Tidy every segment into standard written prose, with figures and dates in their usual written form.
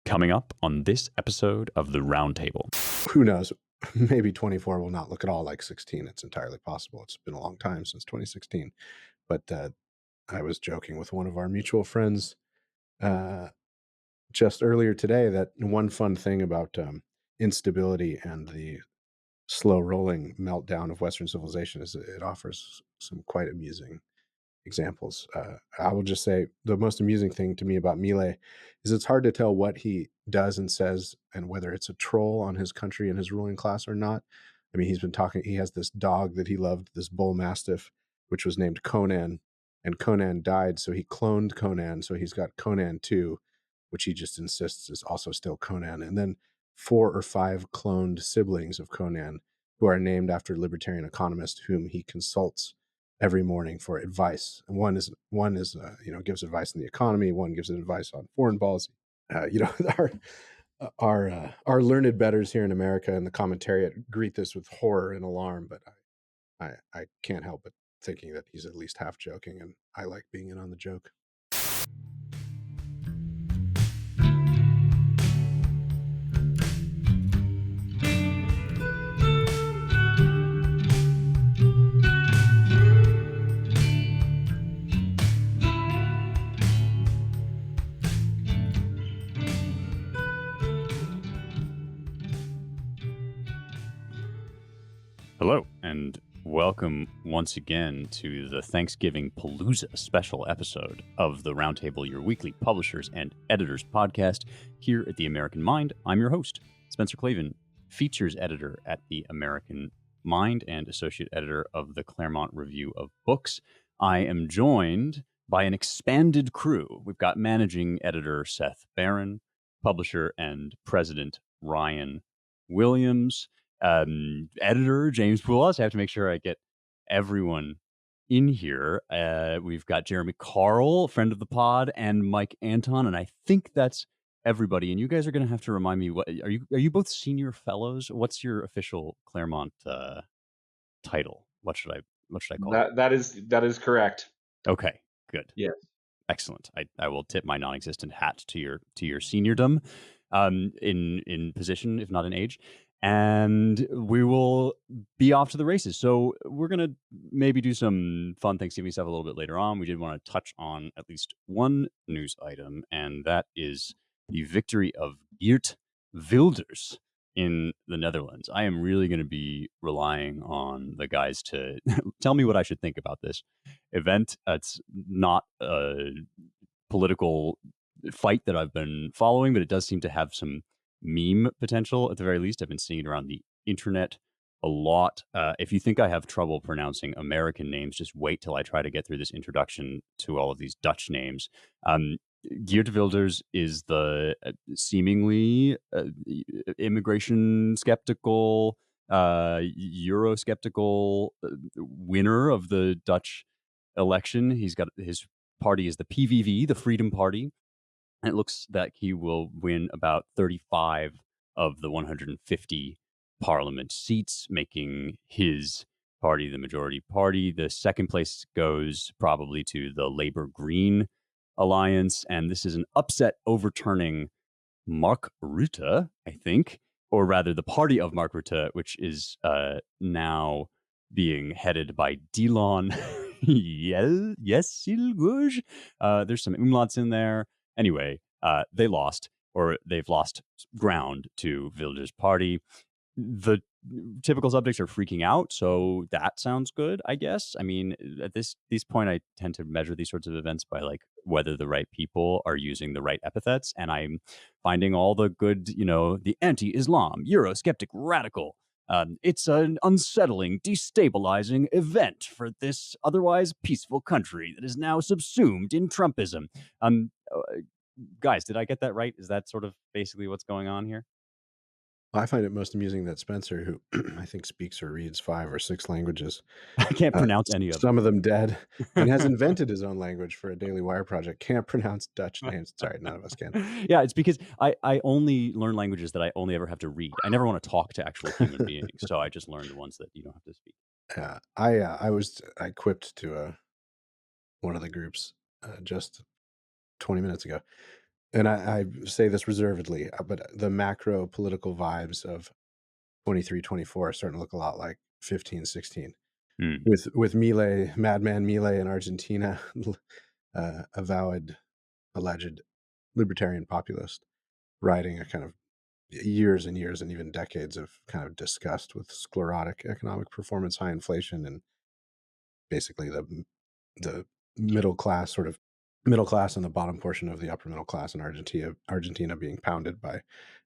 Coming up on this episode of the Roundtable. Who knows? Maybe 24 will not look at all like 16. It's entirely possible. It's been a long time since 2016. But I was joking with one of our mutual friends just earlier today that one fun thing about instability and the slow rolling meltdown of Western civilization is it offers some quite amusing examples. I will just say the most amusing thing to me about Milei is it's hard to tell what he does and says and whether it's a troll on his country and his ruling class or not. I mean, he has this dog that he loved, this bull mastiff, which was named Conan, and Conan died, so he cloned Conan. So he's got Conan 2, which he just insists is also still Conan. And then 4 or 5 cloned siblings of Conan who are named after libertarian economists whom he consults every morning for advice. And one is gives advice on the economy. One gives advice on foreign policy. Our learned betters here in America and the commentariat greet this with horror and alarm. But I can't help but thinking that he's at least half joking, and I like being in on the joke. Hello, and welcome once again to the Thanksgiving Palooza special episode of the Roundtable, your weekly publishers and editors podcast here at the American Mind. I'm your host, Spencer Clavin, features editor at the American Mind and associate editor of the Claremont Review of Books. I am joined by an expanded crew. We've got managing editor Seth Barron, publisher and president Ryan Williams, editor James Poulos. I have to make sure I get everyone in here. We've got Jeremy Carl, friend of the pod, and Mike Anton, and I think that's everybody. And you guys are going to have to remind me, what are you both senior fellows? What's your official Claremont title? What should I call it? That is correct. Okay, good. Yes. Excellent. I will tip my non-existent hat to your seniordom, in position, if not in age. And we will be off to the races. So we're going to maybe do some fun Thanksgiving stuff a little bit later on. We did want to touch on at least one news item, and that is the victory of Geert Wilders in the Netherlands. I am really going to be relying on the guys to tell me what I should think about this event. It's not a political fight that I've been following, but it does seem to have some meme potential at the very least. I've been seeing it around the internet a lot. If you think I have trouble pronouncing American names, just wait till I try to get through this introduction to all of these Dutch names. Geert Wilders is the seemingly immigration skeptical, Euro-skeptical winner of the Dutch election. He's got his party is the PVV, the Freedom Party. And it looks like he will win about 35 of the 150 parliament seats, making his party the majority party. The second place goes probably to the Labour Green Alliance. And this is an upset overturning Mark Rutte, I think, or rather the party of Mark Rutte, which is now being headed by Dylan. Yes, there's some umlauts in there. Anyway, they lost, or they've lost ground to Wilders' party. The typical subjects are freaking out, so that sounds good, I guess. I mean, at this point, I tend to measure these sorts of events by like whether the right people are using the right epithets, and I'm finding all the good, the anti-Islam, Eurosceptic, radical. It's an unsettling, destabilizing event for this otherwise peaceful country that is now subsumed in Trumpism. Guys, did I get that right? Is that sort of basically what's going on here? I find it most amusing that Spencer, who I think speaks or reads 5 or 6 languages, I can't pronounce any of them. Some of them dead, and has invented his own language for a Daily Wire project. Can't pronounce Dutch names. Sorry, none of us can. Yeah, it's because I only learn languages that I only ever have to read. I never want to talk to actual human beings, so I just learn the ones that you don't have to speak. I quipped to one of the groups just 20 minutes ago. and I say this reservedly, but the macro political vibes of 23, 24 are starting to look a lot like 15, 16. Hmm. With Milei, Madman Milei in Argentina, avowed, alleged libertarian populist, riding a kind of years and years and even decades of kind of disgust with sclerotic economic performance, high inflation, and basically the middle class, sort of middle class and the bottom portion of the upper middle class in Argentina being pounded by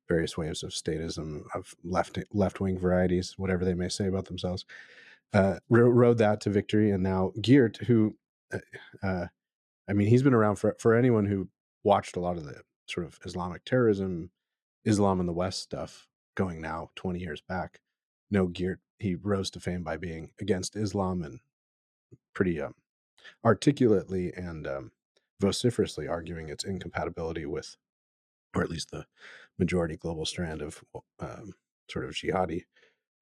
various waves of statism of left wing varieties, whatever they may say about themselves. Rode that to victory, and now Geert, who, uh, uh, I mean, he's been around for anyone who watched a lot of the sort of Islamic terrorism, Islam in the West stuff going now 20 years back. No, Geert, he rose to fame by being against Islam and pretty articulately and vociferously arguing its incompatibility with, or at least the majority global strand of sort of jihadi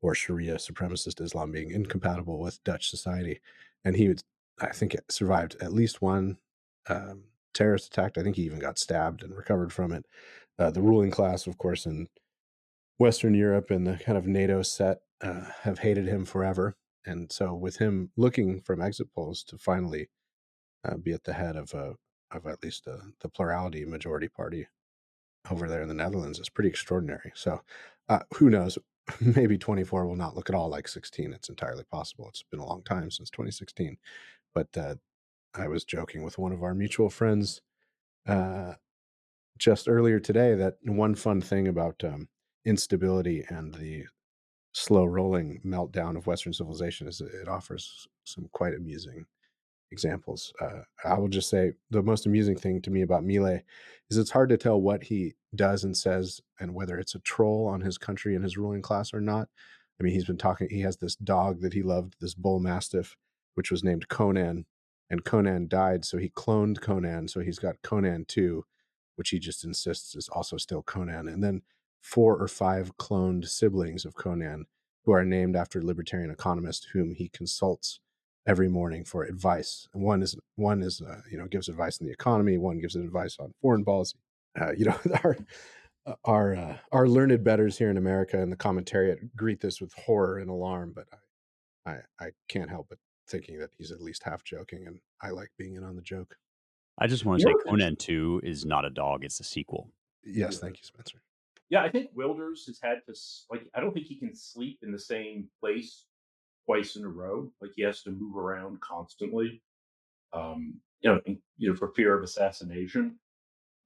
or Sharia supremacist Islam being incompatible with Dutch society. And he would, I think, it survived at least one terrorist attack. I think he even got stabbed and recovered from it. The ruling class, of course, in Western Europe and the kind of NATO set have hated him forever. And so, with him looking from exit polls to finally be at the head of at least the plurality majority party over there in the Netherlands is pretty extraordinary. So, who knows? Maybe 24 will not look at all like 16. It's entirely possible. It's been a long time since 2016. But I was joking with one of our mutual friends uh, just earlier today that one fun thing about instability and the slow rolling meltdown of Western civilization is that it offers some quite amusing examples. I will just say the most amusing thing to me about Milei is it's hard to tell what he does and says and whether it's a troll on his country and his ruling class or not. I mean, he's been talking, he has this dog that he loved, this bull mastiff, which was named Conan, and Conan died. So he cloned Conan. So he's got Conan 2, which he just insists is also still Conan. And then 4 or 5 cloned siblings of Conan who are named after libertarian economists whom he consults every morning for advice. And one is gives advice on the economy. One gives advice on foreign policy. Our our learned betters here in America and the commentariat greet this with horror and alarm. But I can't help but thinking that he's at least half joking, and I like being in on the joke. I just want You to know say what's Conan interesting? 2 is not a dog, it's a sequel. Yes, Yeah. thank you, Spencer. Yeah, I think Wilders has had to like. I don't think he can sleep in the same place twice in a row. Like he has to move around constantly. For fear of assassination.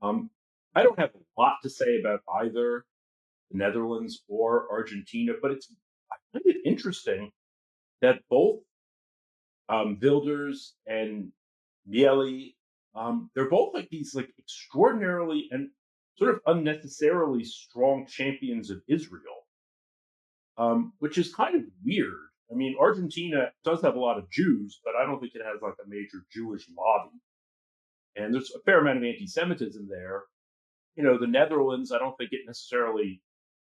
Um, I don't have a lot to say about either the Netherlands or Argentina, but I find it interesting that both Wilders and Miele, they're both like these like extraordinarily and sort of unnecessarily strong champions of Israel, which is kind of weird. I mean, Argentina does have a lot of Jews, but I don't think it has like a major Jewish lobby. And there's a fair amount of anti-Semitism there. The Netherlands, I don't think it necessarily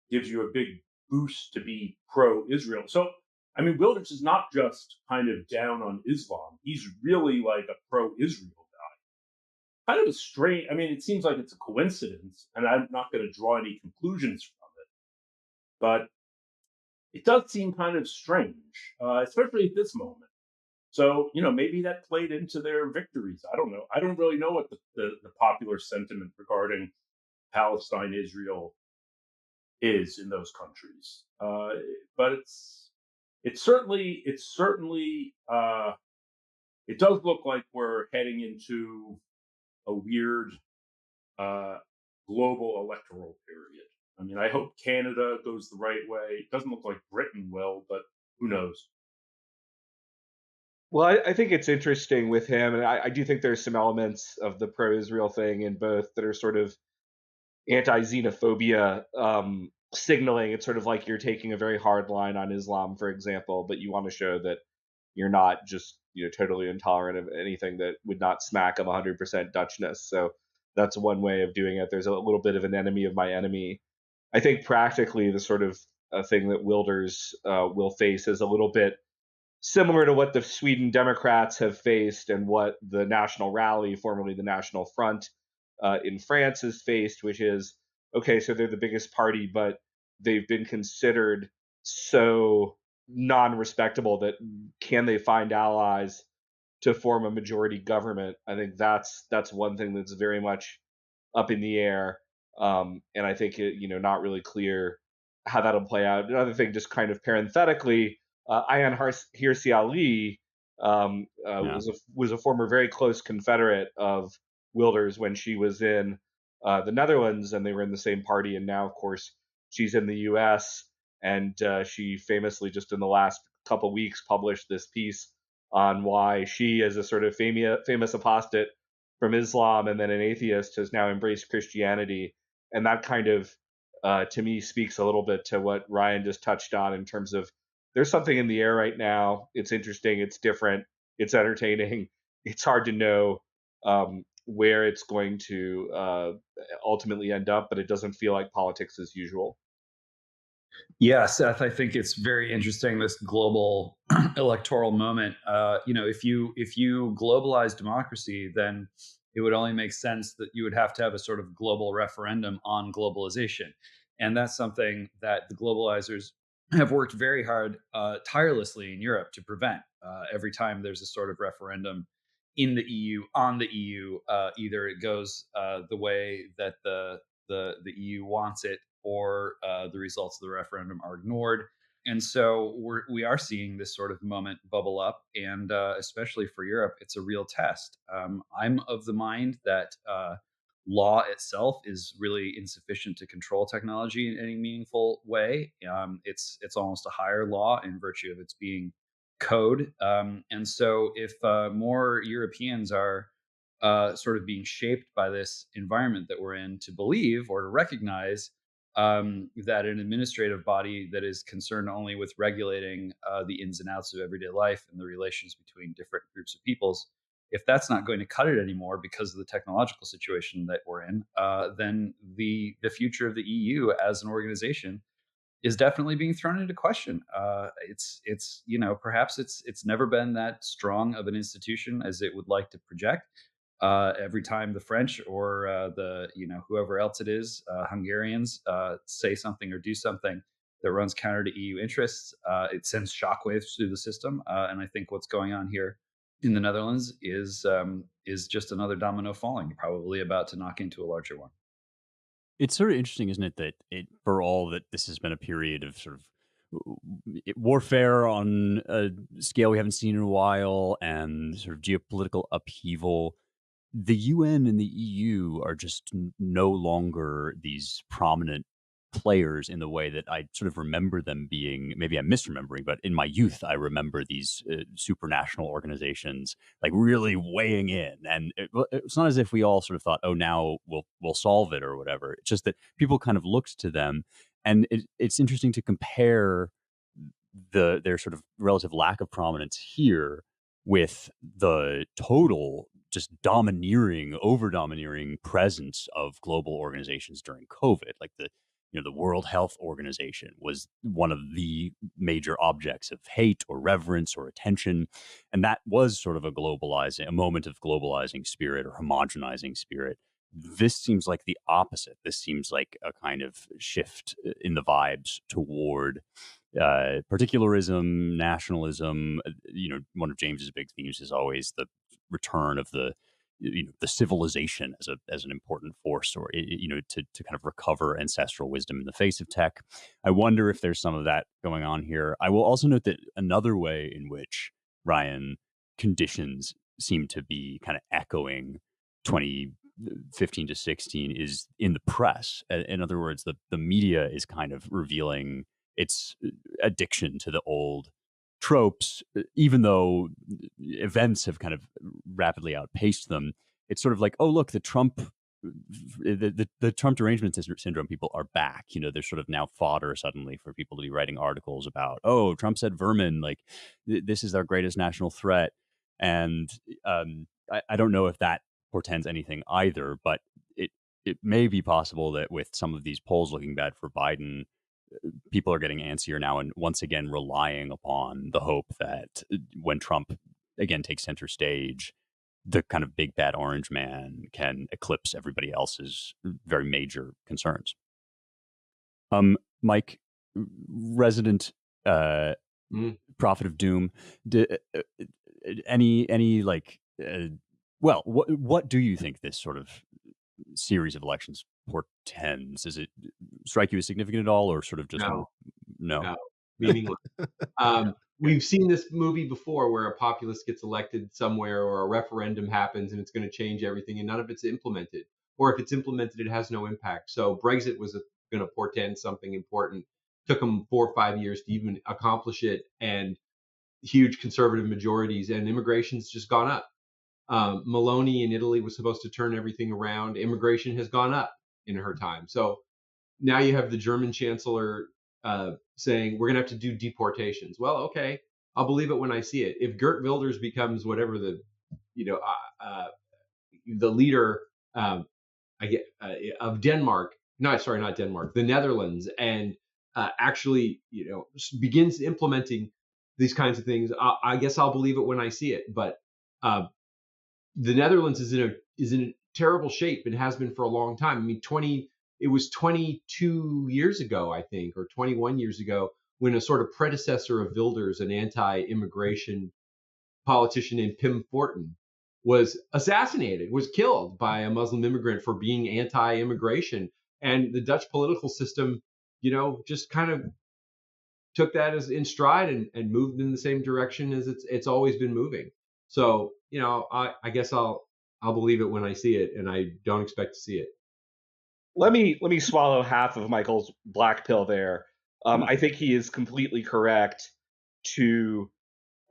gives you a big boost to be pro-Israel. So, I mean, Wilders is not just kind of down on Islam. He's really like a pro-Israel guy. Kind of a strange. I mean, it seems like it's a coincidence, and I'm not going to draw any conclusions from it. But it does seem kind of strange, especially at this moment. So, maybe that played into their victories. I don't know. I don't really know what the popular sentiment regarding Palestine, Israel is in those countries. But it does look like we're heading into a weird uh, global electoral period. I mean, I hope Canada goes the right way. It doesn't look like Britain will, but who knows? Well, I think it's interesting with him, and I do think there's some elements of the pro-Israel thing in both that are sort of anti-xenophobia signaling. It's sort of like you're taking a very hard line on Islam, for example, but you want to show that you're not just totally intolerant of anything that would not smack of 100% Dutchness. So that's one way of doing it. There's a little bit of an enemy of my enemy. I think practically the sort of thing that Wilders will face is a little bit similar to what the Sweden Democrats have faced and what the National Rally, formerly the National Front, in France is faced, which is, okay, so they're the biggest party, but they've been considered so non-respectable that can they find allies to form a majority government? I think that's one thing that's very much up in the air, and I think not really clear how that'll play out. Another thing, just kind of parenthetically, Ayaan Hirsi Ali Yeah. was a former very close Confederate of Wilders when she was in the Netherlands, and they were in the same party. And now, of course, she's in the U.S. And she famously, just in the last couple weeks, published this piece on why she, as a sort of famous apostate from Islam and then an atheist, has now embraced Christianity. And that kind of, to me, speaks a little bit to what Ryan just touched on in terms of there's something in the air right now. It's interesting. It's different. It's entertaining. It's hard to know where it's going to ultimately end up, but it doesn't feel like politics as usual. Yeah, Seth, I think it's very interesting, this global electoral moment. If you globalize democracy, then it would only make sense that you would have to have a sort of global referendum on globalization. And that's something that the globalizers have worked very hard, tirelessly in Europe to prevent. Every time there's a sort of referendum in the EU, on the EU, either it goes the way that the EU wants it, or the results of the referendum are ignored. And so we are seeing this sort of moment bubble up, and especially for Europe, it's a real test. I'm of the mind that law itself is really insufficient to control technology in any meaningful way. It's almost a higher law in virtue of its being code. And so if more Europeans are sort of being shaped by this environment that we're in to believe or to recognize that an administrative body that is concerned only with regulating the ins and outs of everyday life and the relations between different groups of peoples, if that's not going to cut it anymore because of the technological situation that we're in, then the future of the EU as an organization is definitely being thrown into question. It's perhaps it's never been that strong of an institution as it would like to project. Every time the French or the whoever else it is, Hungarians, say something or do something that runs counter to EU interests, it sends shockwaves through the system. And I think what's going on here in the Netherlands is just another domino falling, probably about to knock into a larger one. It's sort of interesting, isn't it, that for all that this has been a period of sort of warfare on a scale we haven't seen in a while and sort of geopolitical upheaval, the UN and the EU are just no longer these prominent players in the way that I sort of remember them being. Maybe I'm misremembering, but in my youth, I remember these supranational organizations like really weighing in. And it's not as if we all sort of thought, oh, now we'll solve it or whatever. It's just that people kind of looked to them. And it's interesting to compare their sort of relative lack of prominence here with the total just over domineering presence of global organizations during COVID. Like the World Health Organization was one of the major objects of hate or reverence or attention. And that was sort of a moment of globalizing spirit or homogenizing spirit. This seems like the opposite. This seems like a kind of shift in the vibes toward particularism, nationalism. One of James's big themes is always the return of the civilization as an important force, or to kind of recover ancestral wisdom in the face of tech. I wonder if there's some of that going on here. I will also note that another way in which, Ryan, conditions seem to be kind of echoing 2015 to 16 is in the press. In other words, the media is kind of revealing its addiction to the old tropes, even though events have kind of rapidly outpaced them. It's sort of like, oh, look, the Trump derangement syndrome people are back. They're sort of now fodder suddenly for people to be writing articles about, oh, Trump said vermin, like this is our greatest national threat. And I don't know if that portends anything either, but it may be possible that with some of these polls looking bad for Biden, people are getting antsier now and once again relying upon the hope that when Trump again takes center stage, the kind of big bad orange man can eclipse everybody else's very major concerns. Mike, resident prophet of doom, any like, well, what do you think this sort of series of elections portends? Does it strike you as significant at all, or sort of just no? Meaningless. We've seen this movie before where a populist gets elected somewhere or a referendum happens and it's going to change everything, and none of it's implemented. Or if it's implemented, it has no impact. So Brexit was going to portend something important. Took them 4 or 5 years to even accomplish it, and huge conservative majorities, and immigration's just gone up. Maloney in Italy was supposed to turn everything around. Immigration has gone up in her time. So now you have the German chancellor saying we're going to have to do deportations. Well, okay, I'll believe it when I see it. If Geert Wilders becomes whatever the leader of Denmark, not Denmark, the Netherlands, and actually begins implementing these kinds of things, I guess I'll believe it when I see it. But the Netherlands is in a terrible shape and has been for a long time. I mean, it was 22 years ago, I think, or 21 years ago, when a sort of predecessor of Wilders, an anti-immigration politician named Pim Fortuyn, was assassinated, was killed by a Muslim immigrant for being anti-immigration. And the Dutch political system, just kind of took that as in stride and moved in the same direction as it's always been moving. So, I guess I'll believe it when I see it, and I don't expect to see it. Let me swallow half of Michael's black pill there. I think he is completely correct to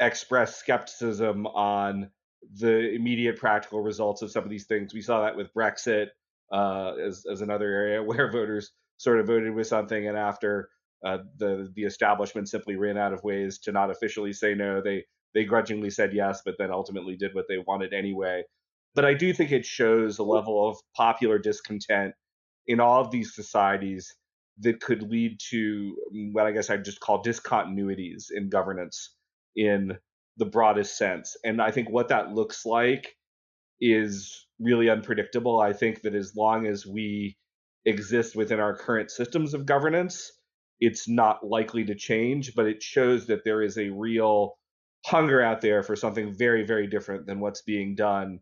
express skepticism on the immediate practical results of some of these things. We saw that with Brexit as another area where voters sort of voted with something, and after the establishment simply ran out of ways to not officially say no, they grudgingly said yes, but then ultimately did what they wanted anyway. But I do think it shows a level of popular discontent in all of these societies that could lead to what I guess I'd just call discontinuities in governance in the broadest sense. And I think what that looks like is really unpredictable. I think that as long as we exist within our current systems of governance, it's not likely to change, but it shows that there is a real hunger out there for something very, very different than what's being done.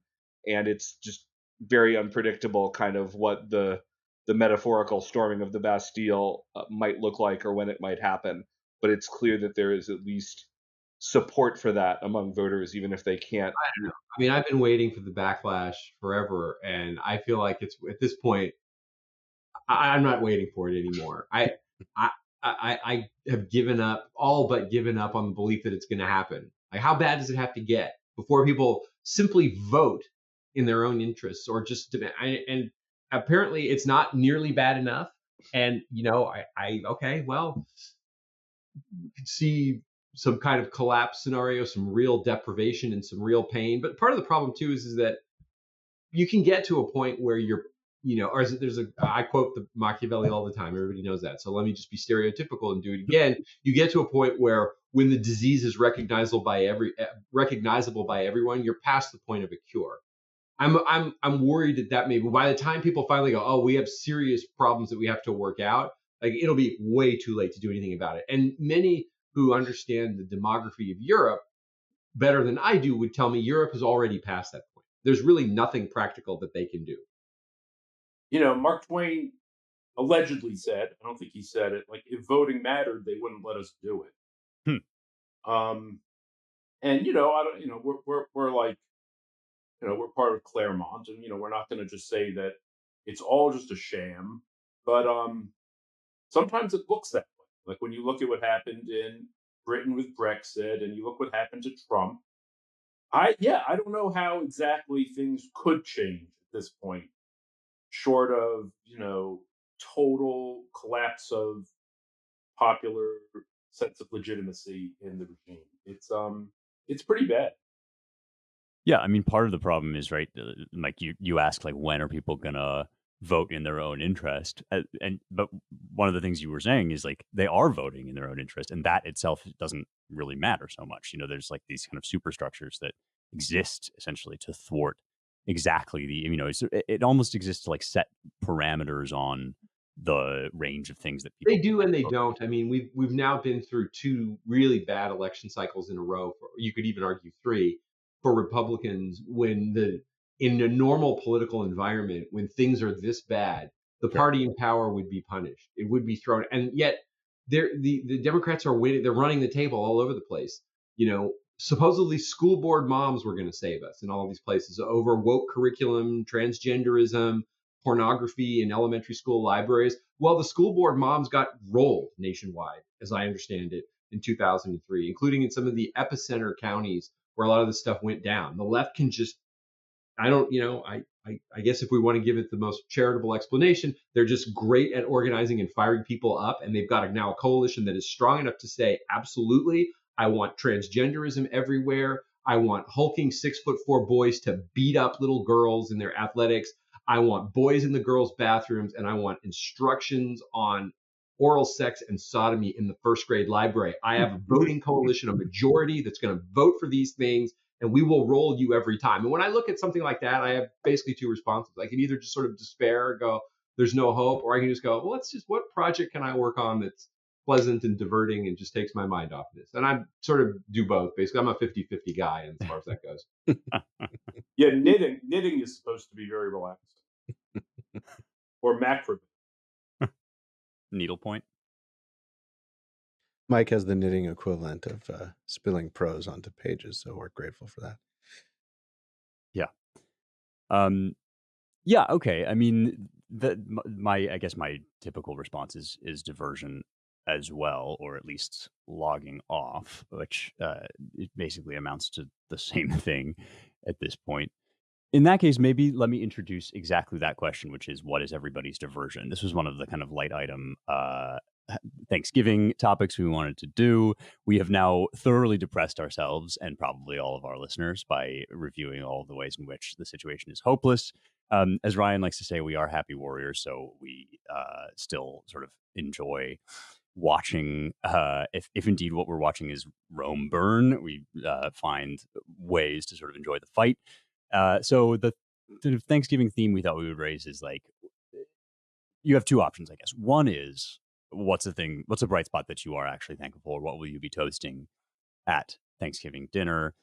And it's just very unpredictable kind of what the metaphorical storming of the Bastille might look like or when it might happen. But it's clear that there is at least support for that among voters, even if they can't. I don't know. I mean, I've been waiting for the backlash forever, and I feel like it's at this point, I'm not waiting for it anymore. I have given up, all but given up on the belief that it's going to happen. Like, how bad does it have to get before people simply vote in their own interests, or just demand? And apparently, it's not nearly bad enough. And okay, well, you could see some kind of collapse scenario, some real deprivation and some real pain. But part of the problem too is that you can get to a point where I quote the Machiavelli all the time. Everybody knows that. So let me just be stereotypical and do it again. You get to a point where when the disease is recognizable by everyone, you're past the point of a cure. I'm worried that maybe by the time people finally go, oh, we have serious problems that we have to work out, like it'll be way too late to do anything about it. And many who understand the demography of Europe better than I do would tell me Europe has already passed that point. There's really nothing practical that they can do. Mark Twain allegedly said, I don't think he said it, like, if voting mattered, they wouldn't let us do it. And I don't, we're like, we're part of Claremont, and we're not going to just say that it's all just a sham, but sometimes it looks that way. Like when you look at what happened in Britain with Brexit, and you look what happened to Trump. I don't know how exactly things could change at this point, short of total collapse of popular sense of legitimacy in the regime. It's pretty bad. Yeah, I mean, part of the problem is, right, like you ask, like, when are people gonna vote in their own interest? But one of the things you were saying is, like, they are voting in their own interest, and that itself doesn't really matter so much. There's like these kind of superstructures that exist essentially to thwart exactly it almost exists to like set parameters on the range of things that They people do and they vote. don't. I mean, we've now been through two really bad election cycles in a row. You could even argue three for Republicans. In a normal political environment, when things are this bad, the Sure. party in power would be punished. It would be thrown, and yet the Democrats are winning. They're running the table all over the place. Supposedly school board moms were going to save us in all of these places over woke curriculum, transgenderism, pornography in elementary school libraries. Well, the school board moms got rolled nationwide, as I understand it, in 2003, including in some of the epicenter counties where a lot of this stuff went down. The left can just, I don't, I guess if we want to give it the most charitable explanation, they're just great at organizing and firing people up. And they've got now a coalition that is strong enough to say, absolutely, I want transgenderism everywhere. I want hulking 6'4" boys to beat up little girls in their athletics. I want boys in the girls' bathrooms, and I want instructions on oral sex and sodomy in the first grade library. I have a voting coalition, a majority that's going to vote for these things, and we will roll you every time. And when I look at something like that, I have basically two responses. I can either just sort of despair, go, there's no hope, or I can just go, well, what project can I work on that's pleasant and diverting and just takes my mind off this? And I sort of do both. Basically, I'm a 50-50 guy as far as that goes. Yeah, knitting is supposed to be very relaxing. Or macrame. Needlepoint. Mike has the knitting equivalent of spilling prose onto pages, so we're grateful for that. Yeah. Yeah. Okay. I mean, I guess my typical response is diversion as well, or at least logging off, which it basically amounts to the same thing at this point. In that case, maybe let me introduce exactly that question, which is what is everybody's diversion? This was one of the kind of light item Thanksgiving topics we wanted to do. We have now thoroughly depressed ourselves and probably all of our listeners by reviewing all of the ways in which the situation is hopeless. As Ryan likes to say, we are happy warriors, so we still sort of enjoy watching. If indeed what we're watching is Rome burn, we find ways to sort of enjoy the fight. So the sort of Thanksgiving theme we thought we would raise is like, you have two options, I guess. One is what's a bright spot that you are actually thankful for? What will you be toasting at Thanksgiving dinner?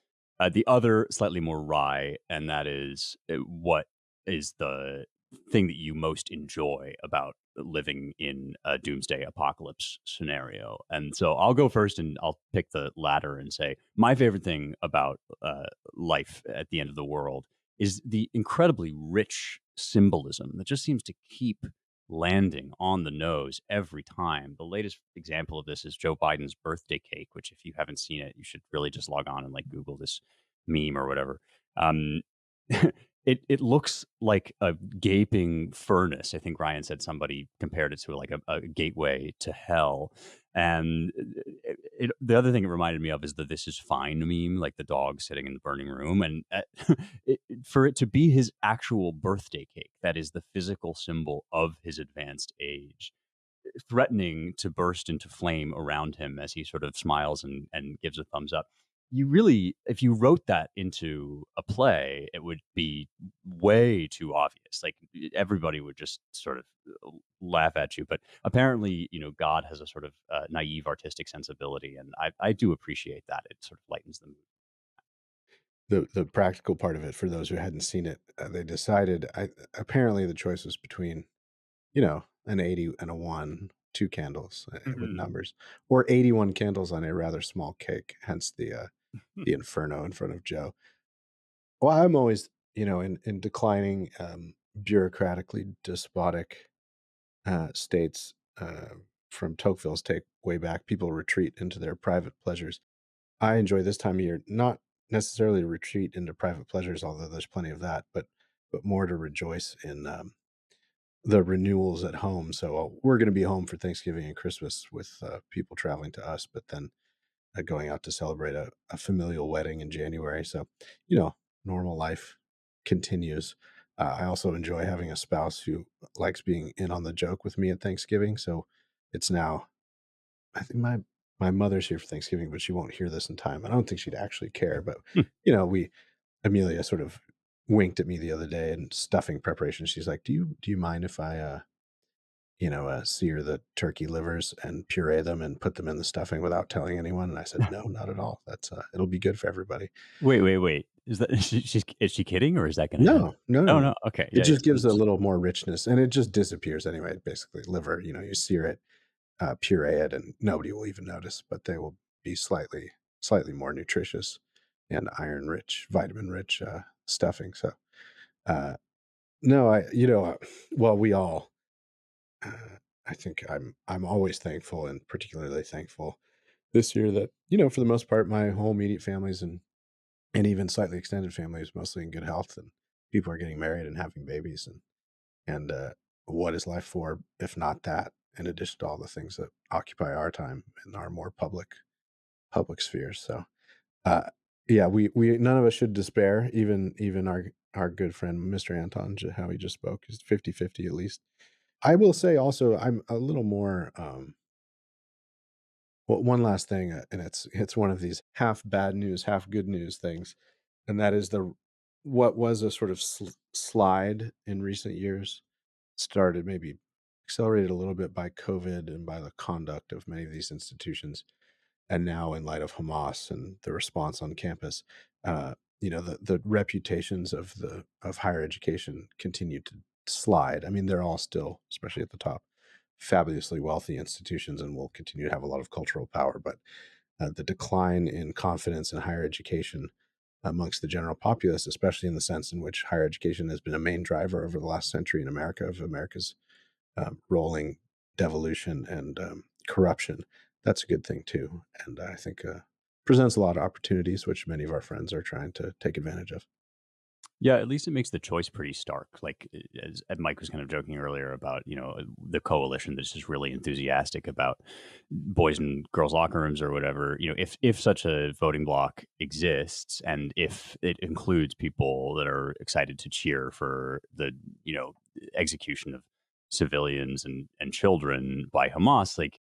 The other, slightly more wry, and that is what is the thing that you most enjoy about living in a doomsday apocalypse scenario. And so I'll go first and I'll pick the latter and say my favorite thing about life at the end of the world is the incredibly rich symbolism that just seems to keep landing on the nose every time. The latest example of this is Joe Biden's birthday cake, which if you haven't seen it, you should really just log on and like Google this meme or whatever. It looks like a gaping furnace. I think Ryan said somebody compared it to like a gateway to hell. And the other thing it reminded me of is the "This is fine" meme, like the dog sitting in the burning room. And for it to be his actual birthday cake, that is the physical symbol of his advanced age, threatening to burst into flame around him as he sort of smiles and gives a thumbs up. You really, if you wrote that into a play, it would be way too obvious. Like everybody would just sort of laugh at you. But apparently, God has a sort of naive artistic sensibility, and I do appreciate that. It sort of lightens the mood. The practical part of it, for those who hadn't seen it, they decided. Apparently, the choice was between, an 80 and a 1, 2 candles with numbers, or 81 candles on a rather small cake. Hence the Inferno in front of Joe. Well, I'm always, in declining, bureaucratically despotic states. From Tocqueville's take way back, people retreat into their private pleasures. I enjoy this time of year, not necessarily to retreat into private pleasures, although there's plenty of that, but more to rejoice in the renewals at home. So we're going to be home for Thanksgiving and Christmas with people traveling to us, but then going out to celebrate a familial wedding in January. So, normal life continues. I also enjoy having a spouse who likes being in on the joke with me at Thanksgiving. So it's now, I think my mother's here for Thanksgiving, but she won't hear this in time. I don't think she'd actually care, but we Amelia sort of winked at me the other day in stuffing preparation. She's like, do you mind if I sear the turkey livers and puree them and put them in the stuffing without telling anyone? And I said, no, not at all. That's it'll be good for everybody. Wait. Is that is she kidding, or is that going to happen? No. Okay, It just gives a little more richness, and it just disappears anyway. Basically, liver, you sear it, puree it, and nobody will even notice. But they will be slightly more nutritious and iron rich, vitamin rich stuffing. So, no, well, we all. I think I'm always thankful, and particularly thankful this year that for the most part my whole immediate families and even slightly extended family is mostly in good health, and people are getting married and having babies, and what is life for if not that? In addition to all the things that occupy our time in our more public spheres. So uh, yeah, we none of us should despair. Even our good friend Mr. Anton, how he just spoke, is 50-50 at least. I will say also, I'm a little more. Well, one last thing, and it's one of these half bad news, half good news things, and that is what was a sort of slide in recent years started, maybe accelerated a little bit by COVID and by the conduct of many of these institutions, and now in light of Hamas and the response on campus, the reputations of higher education continue to slide. I mean, they're all still, especially at the top, fabulously wealthy institutions and will continue to have a lot of cultural power, but the decline in confidence in higher education amongst the general populace, especially in the sense in which higher education has been a main driver over the last century in America of America's rolling devolution and corruption. That's a good thing too, and I think presents a lot of opportunities, which many of our friends are trying to take advantage of. Yeah, at least it makes the choice pretty stark. Like, as Mike was kind of joking earlier about, the coalition that's just really enthusiastic about boys and girls locker rooms or whatever. If such a voting bloc exists, and if it includes people that are excited to cheer for the execution of civilians and children by Hamas, like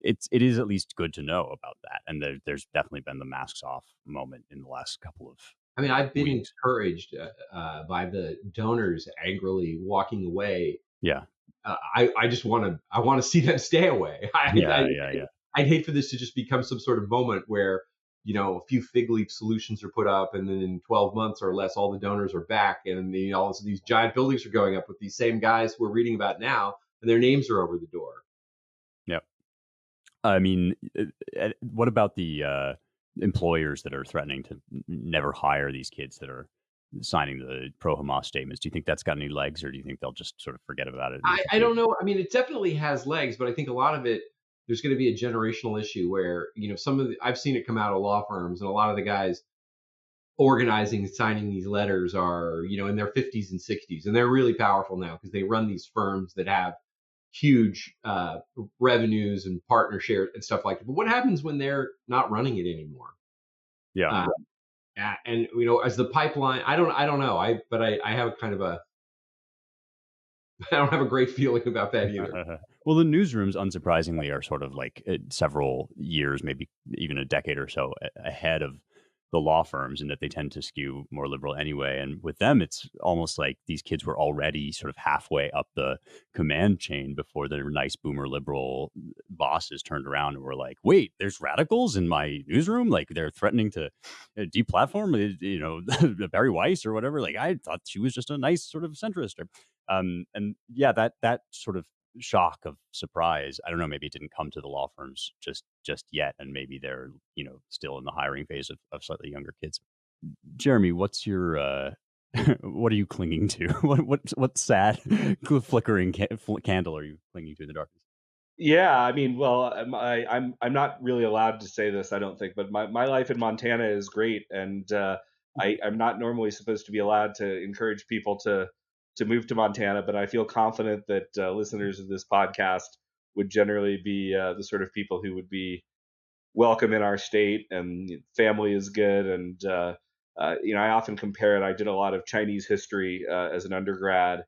it is at least good to know about that. And there's definitely been the masks off moment in the last couple of I mean, I've been weeks. encouraged by the donors angrily walking away. Yeah. I just want to see them stay away. Yeah. I'd hate for this to just become some sort of moment where a few fig leaf solutions are put up, and then in 12 months or less, all the donors are back, and all of these giant buildings are going up with these same guys we're reading about now, and their names are over the door. Yep. I mean, what about the employers that are threatening to never hire these kids that are signing the pro-Hamas statements? Do you think that's got any legs, or do you think they'll just sort of forget about it? I don't know. I mean, it definitely has legs, but I think a lot of it, there's going to be a generational issue where, I've seen it come out of law firms, and a lot of the guys organizing and signing these letters are, in their 50s and 60s, and they're really powerful now because they run these firms that have huge revenues and partner share and stuff like that. But what happens when they're not running it anymore? Yeah. And as the pipeline, I don't know. I have a kind of a I don't have a great feeling about that either. Well, the newsrooms, unsurprisingly, are sort of like several years, maybe even a decade or so ahead of the law firms, and that they tend to skew more liberal anyway. And with them, it's almost like these kids were already sort of halfway up the command chain before their nice boomer liberal bosses turned around and were like, "Wait, there's radicals in my newsroom! Like they're threatening to deplatform, Barry Weiss or whatever. Like I thought she was just a nice sort of centrist." And yeah, that sort of shock of surprise, I don't know, maybe it didn't come to the law firms just yet, and maybe they're still in the hiring phase of slightly younger kids. Jeremy, what's your what are you clinging to? What sad flickering candle are you clinging to in the darkness? Yeah, I mean, well, I'm not really allowed to say this, I don't think, but my life in Montana is great, and I'm not normally supposed to be allowed to encourage people to move to Montana, but I feel confident that listeners of this podcast would generally be the sort of people who would be welcome in our state, and family is good. And I often compare it. I did a lot of Chinese history as an undergrad,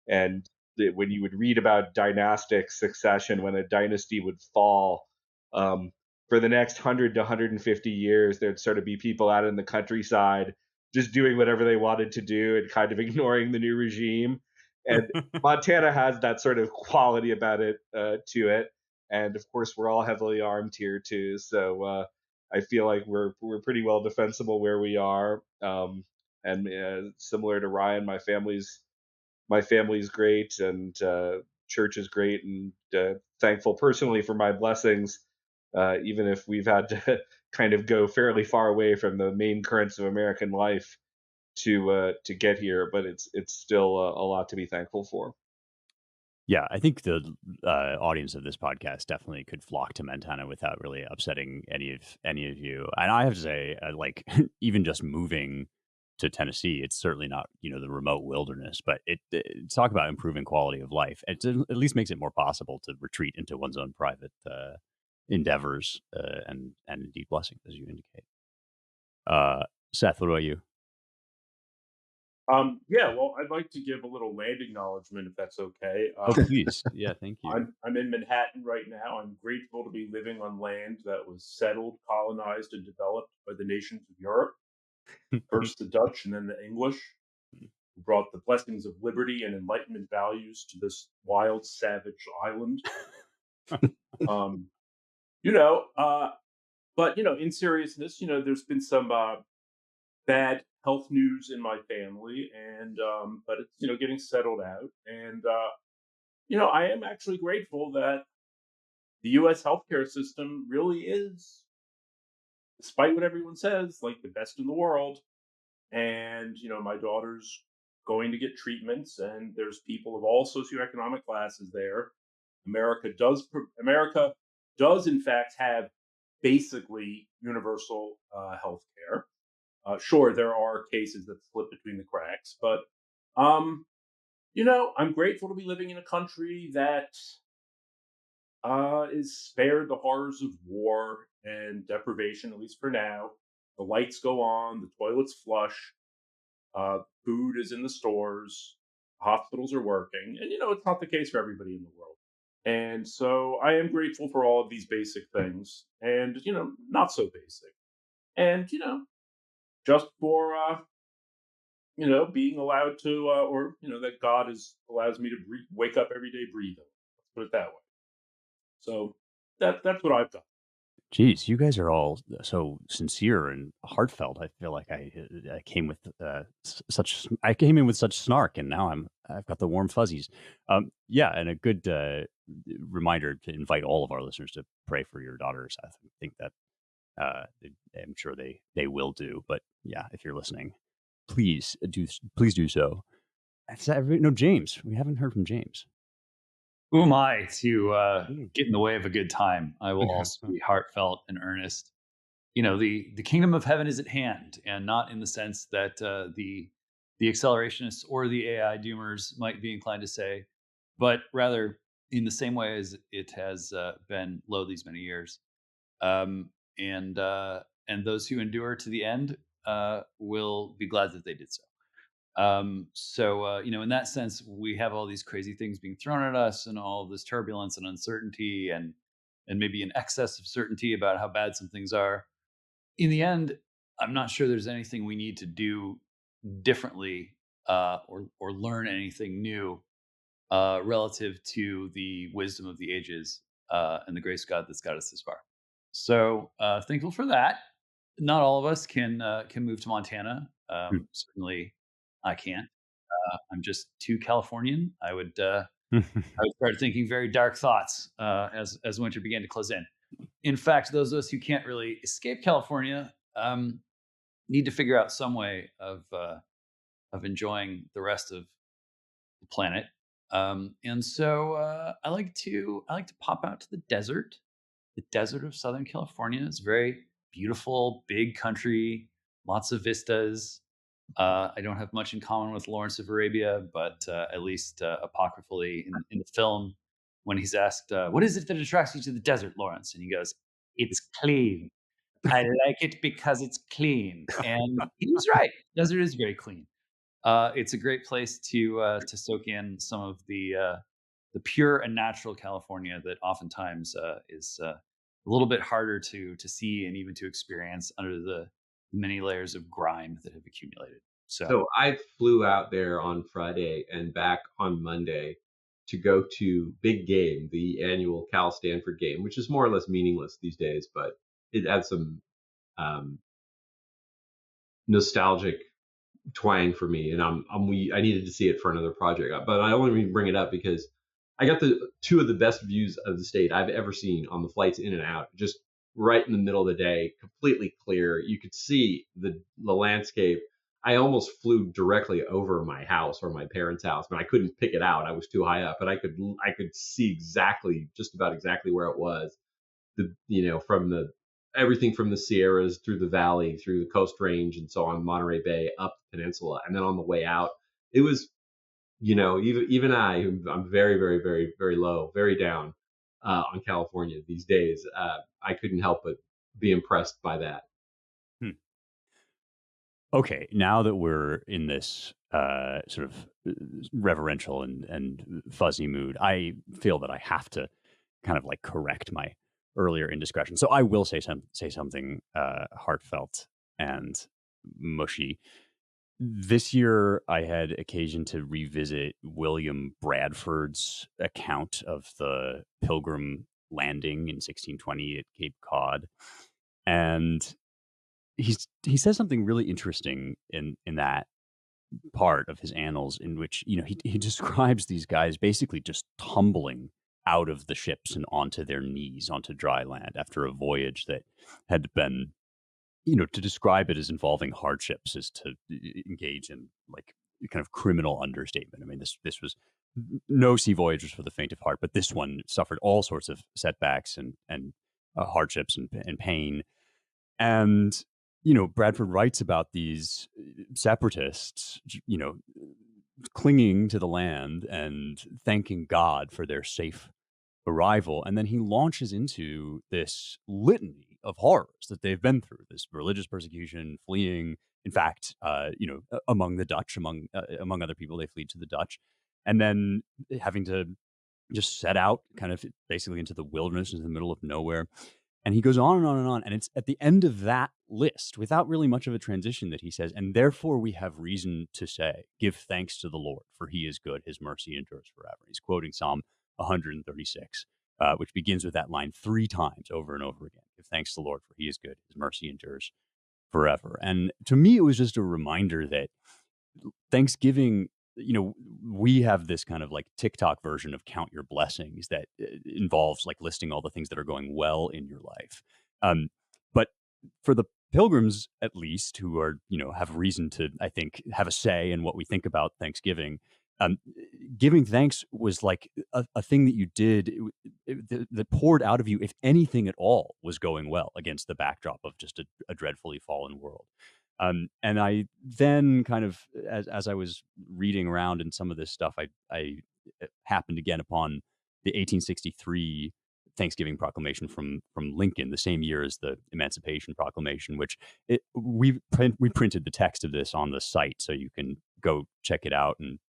and when you would read about dynastic succession, when a dynasty would fall, for the next 100 to 150 years, there'd sort of be people out in the countryside just doing whatever they wanted to do and kind of ignoring the new regime. And Montana has that sort of quality about it to it. And of course, we're all heavily armed here too. So I feel like we're pretty well defensible where we are. And similar to Ryan, my family's great, and church is great, and thankful personally for my blessings, even if we've had to kind of go fairly far away from the main currents of American life to get here. But it's still a lot to be thankful for. Yeah, I think the audience of this podcast definitely could flock to Montana without really upsetting any of you. And I have to say, like, even just moving to Tennessee, it's certainly not the remote wilderness, but it talk about improving quality of life. It at least makes it more possible to retreat into one's own private endeavors and indeed blessings, as you indicate. Seth, what about you? Yeah, well, I'd like to give a little land acknowledgement, if that's okay. Oh, please. Yeah, thank you. I'm in Manhattan right now. I'm grateful to be living on land that was settled, colonized, and developed by the nations of Europe. First the Dutch and then the English, who brought the blessings of liberty and Enlightenment values to this wild, savage island. You know, but in seriousness, there's been some bad health news in my family, and but it's getting settled out, and I am actually grateful that the U.S. healthcare system really is, despite what everyone says, like the best in the world. And my daughter's going to get treatments, and there's people of all socioeconomic classes there. America does in fact have basically universal health care. Sure, there are cases that slip between the cracks, but I'm grateful to be living in a country that is spared the horrors of war and deprivation, at least for now. The lights go on, the toilets flush, food is in the stores, hospitals are working, and it's not the case for everybody in the world. And so I am grateful for all of these basic things, and not so basic, and just for being allowed to, or that God allows me to wake up every day breathing. Let's put it that way. So that's what I've done. Geez, you guys are all so sincere and heartfelt. I feel like I came with I came in with such snark, and now I've got the warm fuzzies. Yeah, and a good reminder to invite all of our listeners to pray for your daughters. I think that I'm sure they will do. But yeah, if you're listening, please do so. No, James. We haven't heard from James. Who am I to get in the way of a good time? I will also be heartfelt and earnest. The kingdom of heaven is at hand, and not in the sense that the accelerationists or the AI doomers might be inclined to say, but rather in the same way as it has been low these many years. And those who endure to the end will be glad that they did so. In that sense, we have all these crazy things being thrown at us, and all this turbulence and uncertainty, and maybe an excess of certainty about how bad some things are. In the end, I'm not sure there's anything we need to do differently or learn anything new relative to the wisdom of the ages and the grace of God that's got us this far. So thankful for that. Not all of us can move to Montana. Certainly, I can't. I'm just too Californian. I would start thinking very dark thoughts as winter began to close in. In fact, those of us who can't really escape California need to figure out some way of enjoying the rest of the planet. And so I like to pop out to the desert. The desert of Southern California is very beautiful, big country, lots of vistas. I don't have much in common with Lawrence of Arabia, but at least apocryphally in the film, when he's asked, what is it that attracts you to the desert, Lawrence? And he goes, it's clean. I like it because it's clean. And he was right. Desert is very clean. It's a great place to soak in some of the pure and natural California that oftentimes is a little bit harder to see and even to experience under the many layers of grime that have accumulated. So I flew out there on Friday and back on Monday to go to Big Game, the annual Cal Stanford game, which is more or less meaningless these days, but it adds some um, nostalgic twang for me, and I needed to see it for another project. But I only bring it up because I got the two of the best views of the state I've ever seen on the flights in and out, just right in the middle of the day, completely clear. You could see the landscape. I almost flew directly over my house or my parents' house, but I couldn't pick it out. I was too high up, but I could see just about exactly where it was. From the everything from the Sierras through the valley, through the Coast Range, and so on, Monterey Bay, up the peninsula, and then on the way out, it was, even I'm very, very, very, very low, very down on California these days. I couldn't help but be impressed by that. Okay, now that we're in this sort of reverential and fuzzy mood, I feel that I have to kind of like correct my earlier indiscretion. So I will say something heartfelt and mushy. This year, I had occasion to revisit William Bradford's account of the Pilgrim landing in 1620 at Cape Cod, and he says something really interesting in that part of his annals, in which he describes these guys basically just tumbling out of the ships and onto their knees onto dry land after a voyage that had been, to describe it as involving hardships is to engage in like kind of criminal understatement. I mean, this was no sea voyage was for the faint of heart, but this one suffered all sorts of setbacks and hardships and pain. And Bradford writes about these separatists, clinging to the land and thanking God for their safe arrival. And then he launches into this litany of horrors that they've been through: this religious persecution, fleeing. In fact, among the Dutch, among other people, they fled to the Dutch, and then having to just set out kind of basically into the wilderness, into the middle of nowhere. And he goes on and on and on. And it's at the end of that list, without really much of a transition, that he says, "And therefore we have reason to say, give thanks to the Lord, for he is good, his mercy endures forever." He's quoting Psalm 136, which begins with that line 3 times over and over again. Give thanks to the Lord, for he is good, his mercy endures forever. And to me, it was just a reminder that Thanksgiving, we have this kind of like TikTok version of count your blessings that involves like listing all the things that are going well in your life. But for the pilgrims, at least, who are, have reason to, I think, have a say in what we think about Thanksgiving, giving thanks was like a thing that you did that poured out of you if anything at all was going well against the backdrop of just a dreadfully fallen world. And I then kind of, as I was reading around in some of this stuff, I happened again upon the 1863 Thanksgiving Proclamation from Lincoln, the same year as the Emancipation Proclamation, which we printed the text of this on the site, so you can go check it out and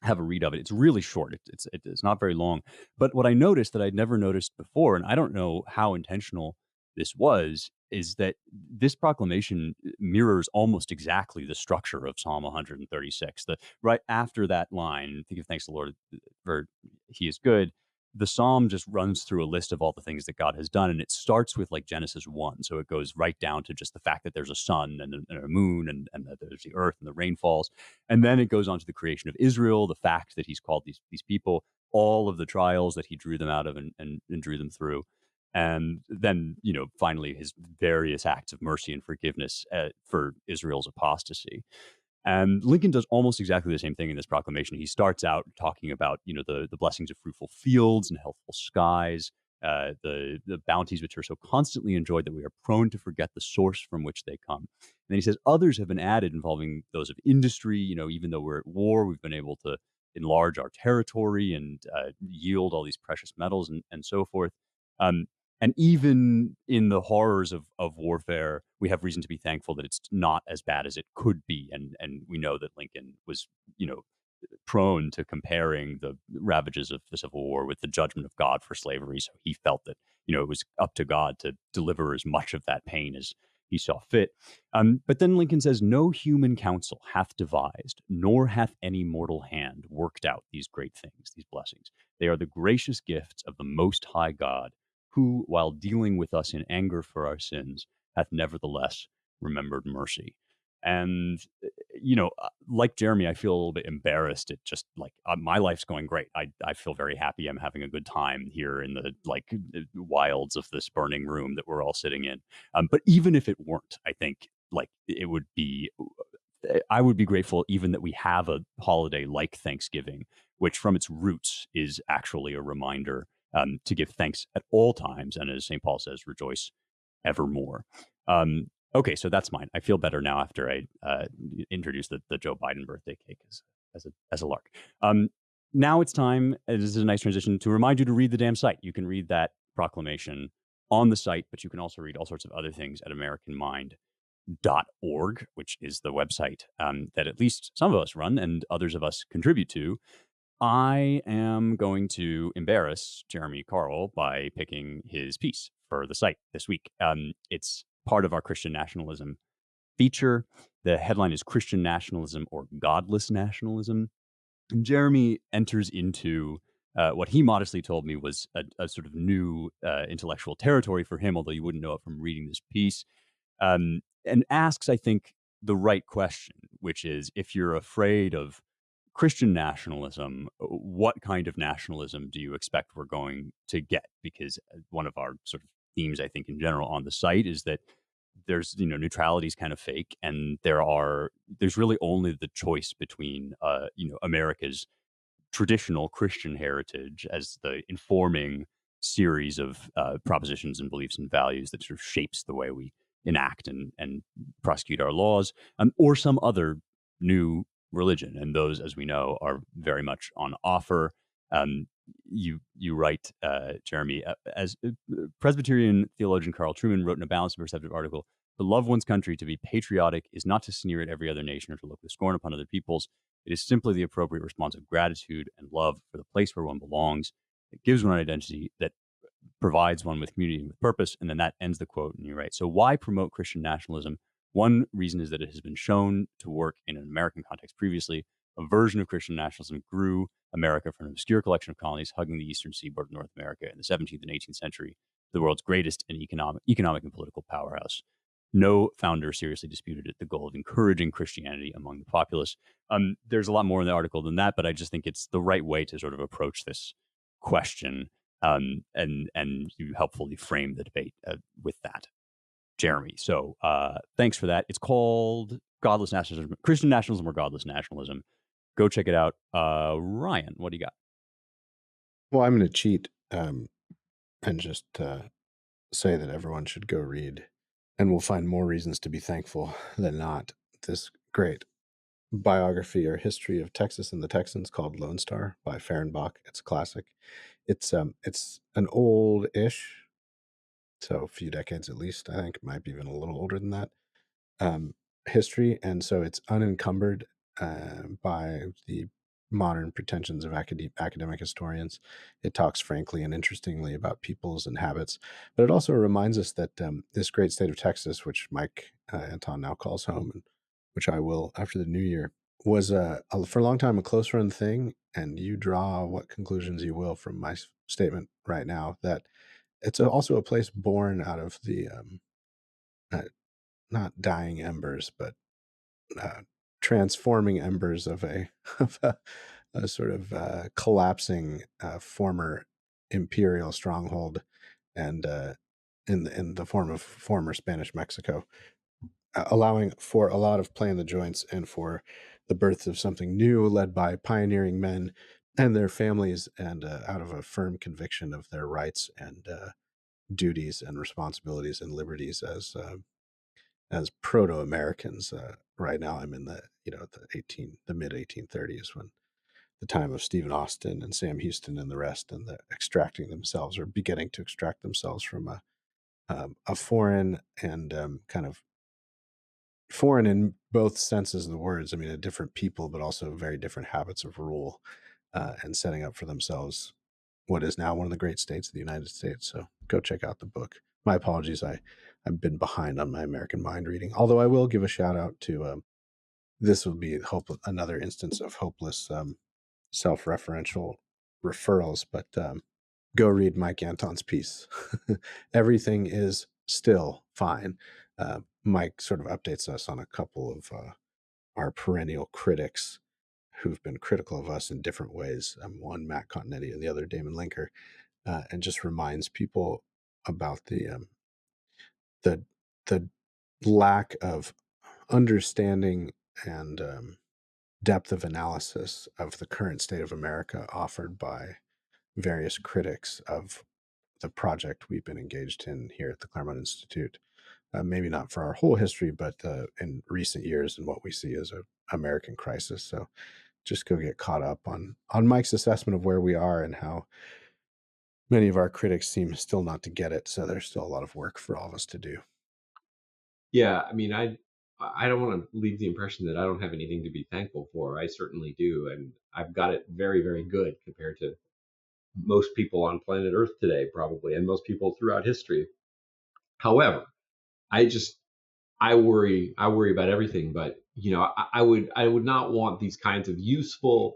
have a read of it. It's really short. It's not very long. But what I noticed that I'd never noticed before, and I don't know how intentional this was, is that this proclamation mirrors almost exactly the structure of Psalm 136. Right after that line, give thanks to the Lord, for he is good, the psalm just runs through a list of all the things that God has done. And it starts with like Genesis 1. So it goes right down to just the fact that there's a sun and a moon and that there's the earth and the rain falls. And then it goes on to the creation of Israel, the fact that he's called these people, all of the trials that he drew them out of and drew them through. And then, finally, his various acts of mercy and forgiveness for Israel's apostasy. And Lincoln does almost exactly the same thing in this proclamation. He starts out talking about, the blessings of fruitful fields and healthful skies, the bounties which are so constantly enjoyed that we are prone to forget the source from which they come. And then he says others have been added involving those of industry. Even though we're at war, we've been able to enlarge our territory and yield all these precious metals and so forth. And even in the horrors of warfare, we have reason to be thankful that it's not as bad as it could be. And we know that Lincoln was, prone to comparing the ravages of the Civil War with the judgment of God for slavery. So he felt that, it was up to God to deliver as much of that pain he saw fit. But then Lincoln says, no human counsel hath devised, nor hath any mortal hand worked out these great things, these blessings. They are the gracious gifts of the Most High God, who, while dealing with us in anger for our sins, hath nevertheless remembered mercy. And, like Jeremy, I feel a little bit embarrassed at just like my life's going great. I feel very happy. I'm having a good time here in the wilds of this burning room that we're all sitting in. But even if it weren't, I think it would be, I would be grateful even that we have a holiday like Thanksgiving, which from its roots is actually a reminder to give thanks at all times. And as St. Paul says, rejoice evermore. Okay, so that's mine. I feel better now after I introduced the Joe Biden birthday cake as a lark. Now it's time, this is a nice transition, to remind you to read the damn site. You can read that proclamation on the site, but you can also read all sorts of other things at AmericanMind.org, which is the website that at least some of us run and others of us contribute to. I am going to embarrass Jeremy Carl by picking his piece for the site this week. It's part of our Christian nationalism feature. The headline is Christian Nationalism or Godless Nationalism. And Jeremy enters into what he modestly told me was a sort of new intellectual territory for him, although you wouldn't know it from reading this piece, and asks, I think, the right question, which is, if you're afraid of Christian nationalism, what kind of nationalism do you expect we're going to get? Because one of our sort of themes, I think, in general on the site is that there's, neutrality is kind of fake, and there's really only the choice between, America's traditional Christian heritage as the informing series of propositions and beliefs and values that sort of shapes the way we enact and prosecute our laws, or some other new religion. And those, as we know, are very much on offer. You write, Jeremy, as Presbyterian theologian Carl Trueman wrote in a balanced and perceptive article, to love one's country, to be patriotic, is not to sneer at every other nation or to look with scorn upon other peoples. It is simply the appropriate response of gratitude and love for the place where one belongs. It gives one an identity that provides one with community and with purpose. And then that ends the quote. And you're right. So why promote Christian nationalism? One reason is that it has been shown to work in an American context previously. A version of Christian nationalism grew America from an obscure collection of colonies hugging the eastern seaboard of North America in the 17th and 18th century, the world's greatest and economic and political powerhouse. No founder seriously disputed it, the goal of encouraging Christianity among the populace. There's a lot more in the article than that, but I just think it's the right way to sort of approach this question, and you helpfully frame the debate with that, Jeremy. So thanks for that. It's called Godless Nationalism, Christian Nationalism or Godless Nationalism. Go check it out. Ryan, what do you got? Well, I'm going to cheat and just say that everyone should go read, and we'll find more reasons to be thankful than not, this great biography or history of Texas and the Texans called Lone Star by Fehrenbach. It's a classic. It's an old-ish, so a few decades at least, I think, might be even a little older than that, history, and so it's unencumbered by the modern pretensions of academic historians. It talks frankly and interestingly about peoples and habits, but it also reminds us that this great state of Texas, which Mike Anton now calls home, and which I will after the new year, was for a long time a close run thing. And you draw what conclusions you will from my statement right now, that it's also a place born out of the not dying embers, but transforming embers of a sort of collapsing former imperial stronghold, and in the form of former Spanish Mexico, allowing for a lot of play in the joints and for the birth of something new led by pioneering men and their families, and out of a firm conviction of their rights and duties and responsibilities and liberties as proto-Americans. Right now, I'm in the mid 1830s, when the time of Stephen Austin and Sam Houston and the rest, and the extracting themselves, or beginning to extract themselves from a foreign and kind of foreign in both senses of the words. I mean, a different people, but also very different habits of rule, and setting up for themselves what is now one of the great states of the United States. So go check out the book my apologies. I've been behind on my American Mind reading, although I will give a shout out to this will be another instance of hopeless self-referential referrals, but go read Mike Anton's piece. Everything is still fine. Mike sort of updates us on a couple of our perennial critics who've been critical of us in different ways. One, Matt Continetti, and the other, Damon Linker, and just reminds people about the lack of understanding and depth of analysis of the current state of America offered by various critics of the project we've been engaged in here at the Claremont Institute. Maybe not for our whole history, but in recent years and what we see as an American crisis. So just go get caught up on Mike's assessment of where we are and how many of our critics seem still not to get it. So there's still a lot of work for all of us to do. Yeah, I mean, I don't want to leave the impression that I don't have anything to be thankful for. I certainly do, and I've got it very, very good compared to most people on planet Earth today, probably, and most people throughout history. However, I worry about everything, but I would not want these kinds of useful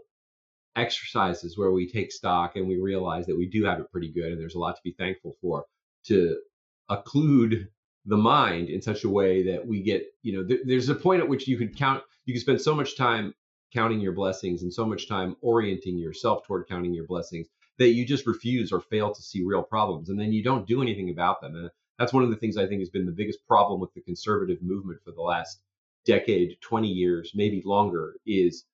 exercises where we take stock and we realize that we do have it pretty good and there's a lot to be thankful for, to occlude the mind in such a way that we get, there's a point at which you could spend so much time counting your blessings and so much time orienting yourself toward counting your blessings that you just refuse or fail to see real problems, and then you don't do anything about them. And that's one of the things I think has been the biggest problem with the conservative movement for the last decade, 20 years, maybe longer, is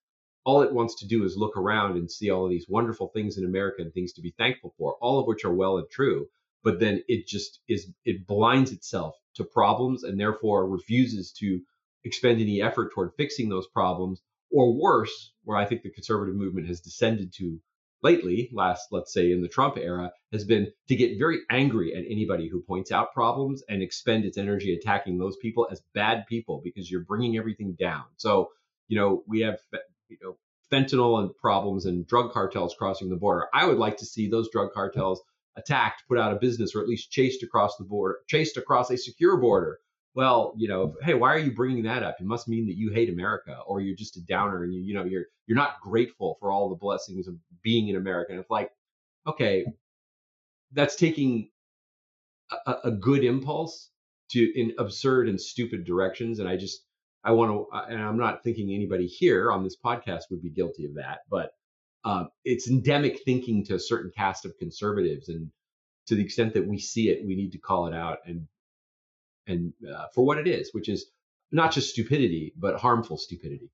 all it wants to do is look around and see all of these wonderful things in America and things to be thankful for, all of which are well and true. But then it blinds itself to problems and therefore refuses to expend any effort toward fixing those problems. Or worse, where I think the conservative movement has descended to lately, let's say in the Trump era, has been to get very angry at anybody who points out problems and expend its energy attacking those people as bad people because you're bringing everything down. So, we have fentanyl and problems and drug cartels crossing the border. I would like to see those drug cartels attacked, put out of business, or at least chased across the border, chased across a secure border. Well, hey, why are you bringing that up? It must mean that you hate America, or you're just a downer, and you're not grateful for all the blessings of being in America. And it's like, okay, that's taking a good impulse in absurd and stupid directions, and I want to, and I'm not thinking anybody here on this podcast would be guilty of that, but it's endemic thinking to a certain cast of conservatives, and to the extent that we see it, we need to call it out and for what it is, which is not just stupidity, but harmful stupidity.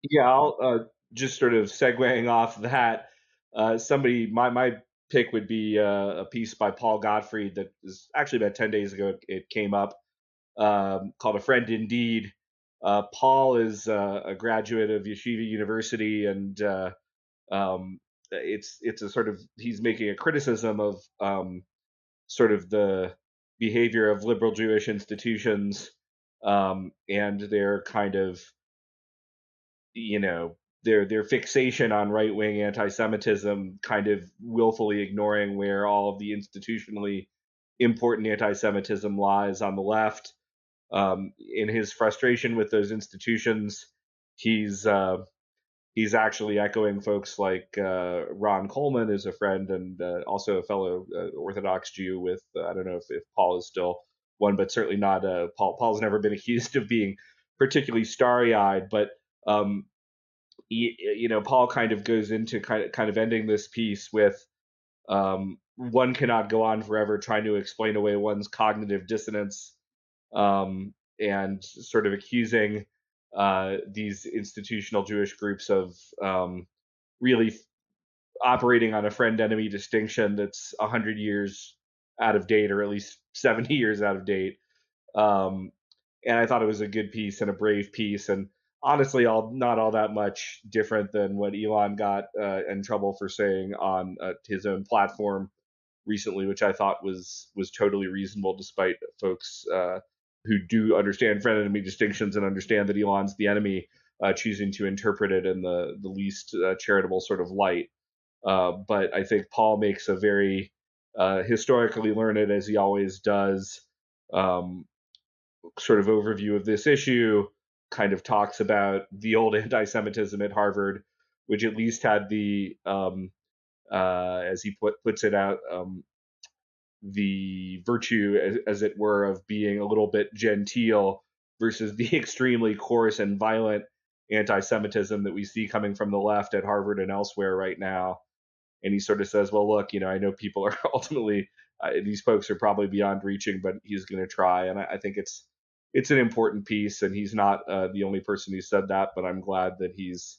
Yeah, I'll just sort of segueing off that. My pick would be a piece by Paul Godfrey that is actually about 10 days ago. It came up, called "A Friend Indeed." Paul is a graduate of Yeshiva University, and it's a sort of, he's making a criticism of sort of the behavior of liberal Jewish institutions, and their kind of, their fixation on right wing anti-Semitism, kind of willfully ignoring where all of the institutionally important anti-Semitism lies on the left. In his frustration with those institutions, he's actually echoing folks like Ron Coleman, is a friend and also a fellow Orthodox Jew with, I don't know if Paul is still one, but certainly not. Paul's never been accused of being particularly starry-eyed, but Paul kind of goes into kind of ending this piece with, one cannot go on forever trying to explain away one's cognitive dissonance, and sort of accusing these institutional Jewish groups of really operating on a friend-enemy distinction that's 100 years out of date, or at least 70 years out of date. And I thought it was a good piece and a brave piece, and honestly, not all that much different than what Elon got in trouble for saying on his own platform recently, which I thought was totally reasonable, despite folks who do understand friend enemy distinctions and understand that Elon's the enemy, choosing to interpret it in the least charitable sort of light. But I think Paul makes a very historically learned, as he always does, sort of overview of this issue, kind of talks about the old anti-Semitism at Harvard, which at least had the, as he puts it out, the virtue, as it were, of being a little bit genteel versus the extremely coarse and violent anti-Semitism that we see coming from the left at Harvard and elsewhere right now. And he sort of says, well, look, I know people are ultimately, these folks are probably beyond reaching, but he's going to try. And I think it's an important piece, and he's not the only person who said that, but I'm glad that he's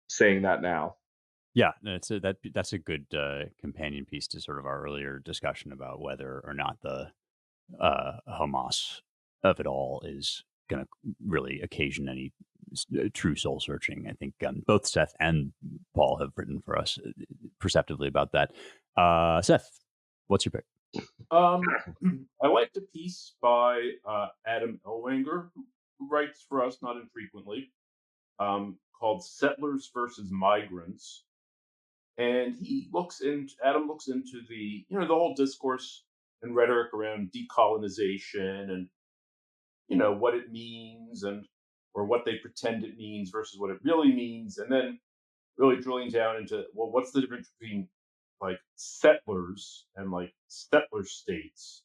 saying that now. Yeah, no, that's a good companion piece to sort of our earlier discussion about whether or not the Hamas of it all is going to really occasion any true soul searching. I think both Seth and Paul have written for us perceptively about that. Seth, what's your pick? I liked a piece by Adam Ellwanger, who writes for us not infrequently, called "Settlers versus Migrants," and Adam looks into the the whole discourse and rhetoric around decolonization and what it means or what they pretend it means versus what it really means, and then really drilling down into, well, what's the difference between like settlers and like settler states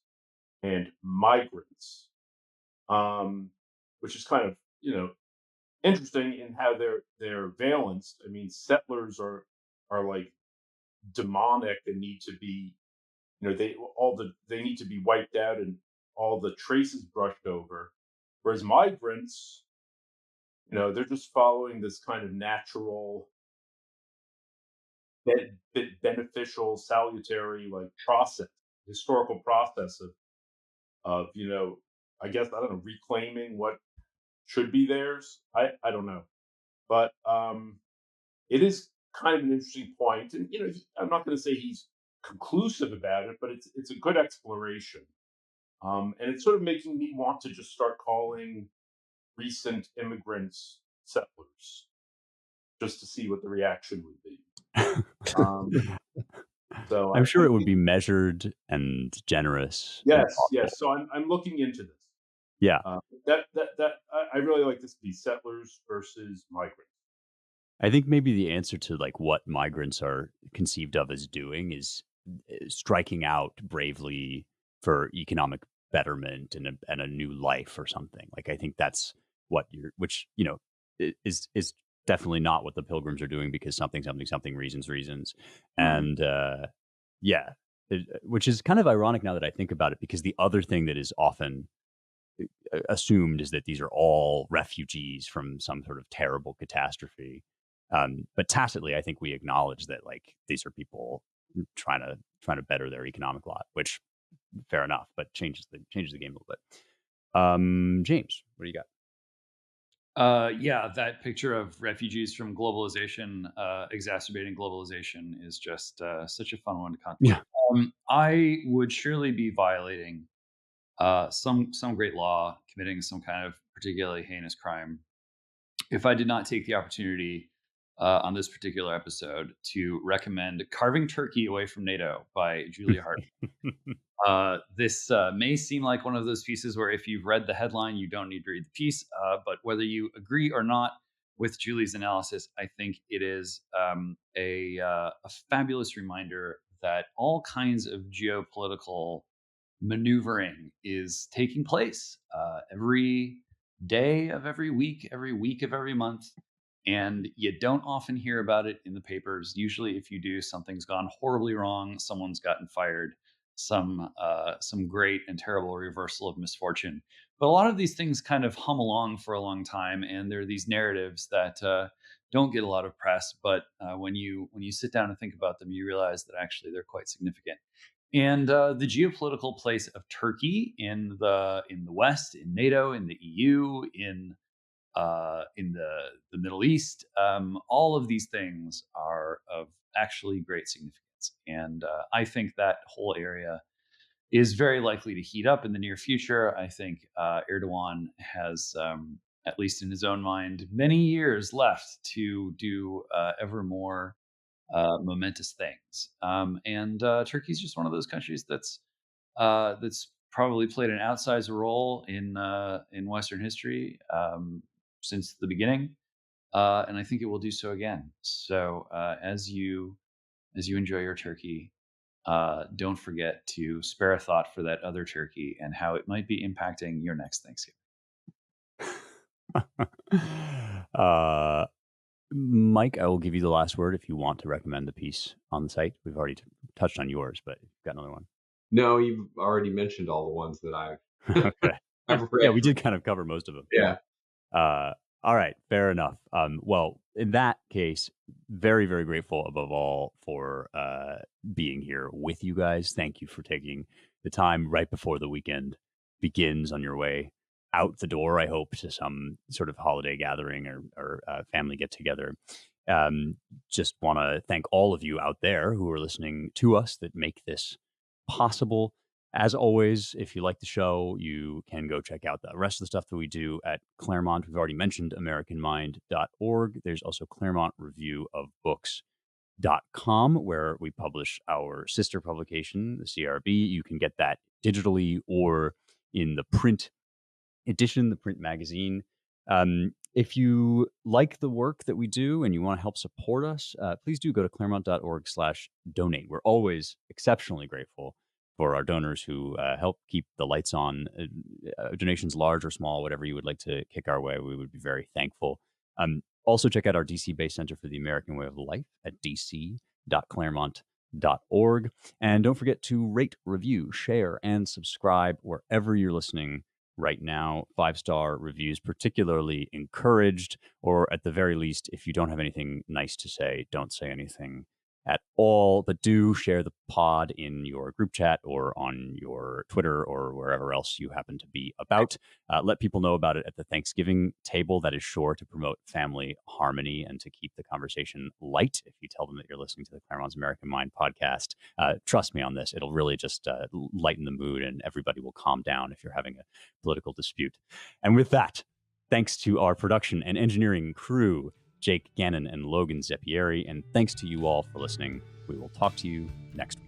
and migrants, which is kind of interesting in how they're valenced. I mean, settlers are like demonic and need to be they need to be wiped out and all the traces brushed over, whereas migrants, they're just following this kind of natural beneficial salutary like historical process of I guess, I don't know, reclaiming what should be theirs. I don't know, but it is kind of an interesting point, and I'm not going to say he's conclusive about it, but it's a good exploration, and it's sort of making me want to just start calling recent immigrants settlers just to see what the reaction would be. So I'm sure it would be measured and generous. Yes. So I'm looking into this. Yeah. I really like this piece: settlers versus migrants. I think maybe the answer to like what migrants are conceived of as doing is striking out bravely for economic betterment and a new life or something. Like, I think that's which is definitely not what the Pilgrims are doing, because something reasons. And which is kind of ironic now that I think about it, because the other thing that is often assumed is that these are all refugees from some sort of terrible catastrophe. But tacitly, I think we acknowledge that like these are people trying to better their economic lot, which fair enough, but changes the game a little bit. James, what do you got? Yeah, that picture of refugees from globalization, exacerbating globalization, is just such a fun one to contemplate. Yeah. I would surely be violating some great law, committing some kind of particularly heinous crime, if I did not take the opportunity on this particular episode to recommend "Carving Turkey Away from NATO" by Julia Hart. This may seem like one of those pieces where if you've read the headline, you don't need to read the piece. But whether you agree or not with Julie's analysis, I think it is a fabulous reminder that all kinds of geopolitical maneuvering is taking place every day of every week of every month. And you don't often hear about it in the papers. Usually, if you do, something's gone horribly wrong. Someone's gotten fired. Some great and terrible reversal of misfortune. But a lot of these things kind of hum along for a long time, and there are these narratives that don't get a lot of press. But when you sit down and think about them, you realize that actually they're quite significant. And the geopolitical place of Turkey in the West, in NATO, in the EU, in the Middle East, all of these things are of actually great significance. And I think that whole area is very likely to heat up in the near future. I think Erdogan has, at least in his own mind, many years left to do ever more momentous things. And Turkey's just one of those countries that's probably played an outsized role in Western history since the beginning, and I think it will do so again. So as you enjoy your turkey, don't forget to spare a thought for that other turkey and how it might be impacting your next Thanksgiving. Mike, I will give you the last word if you want to recommend the piece on the site. We've already touched on yours, but you've got another one. No, you've already mentioned all the ones that I've Okay. I've read. Yeah, we did kind of cover most of them. Yeah. All right, fair enough. Well, in that case, very, very grateful above all for being here with you guys. Thank you for taking the time right before the weekend begins on your way out the door, I hope, to some sort of holiday gathering or family get together. Just want to thank all of you out there who are listening to us that make this possible. As always, if you like the show, you can go check out the rest of the stuff that we do at Claremont. We've already mentioned AmericanMind.org. There's also Claremont Review of Books.com, where we publish our sister publication, the CRB. You can get that digitally or in the print edition, the print magazine. If you like the work that we do and you want to help support us, please do go to claremont.org/donate. We're always exceptionally grateful for our donors who help keep the lights on. Donations large or small, whatever you would like to kick our way, we would be very thankful. Also, check out our DC-based Center for the American Way of Life at dc.claremont.org. And don't forget to rate, review, share, and subscribe wherever you're listening right now. 5-star reviews particularly encouraged, or at the very least, if you don't have anything nice to say, don't say anything at all, but do share the pod in your group chat or on your Twitter or wherever else you happen to be about. Let people know about it at the Thanksgiving table. That is sure to promote family harmony and to keep the conversation light. If you tell them that you're listening to the Claremont's American Mind podcast, trust me on this, it'll really just lighten the mood and everybody will calm down if you're having a political dispute. And with that, thanks to our production and engineering crew, Jake Gannon and Logan Zeppieri, and thanks to you all for listening. We will talk to you next week.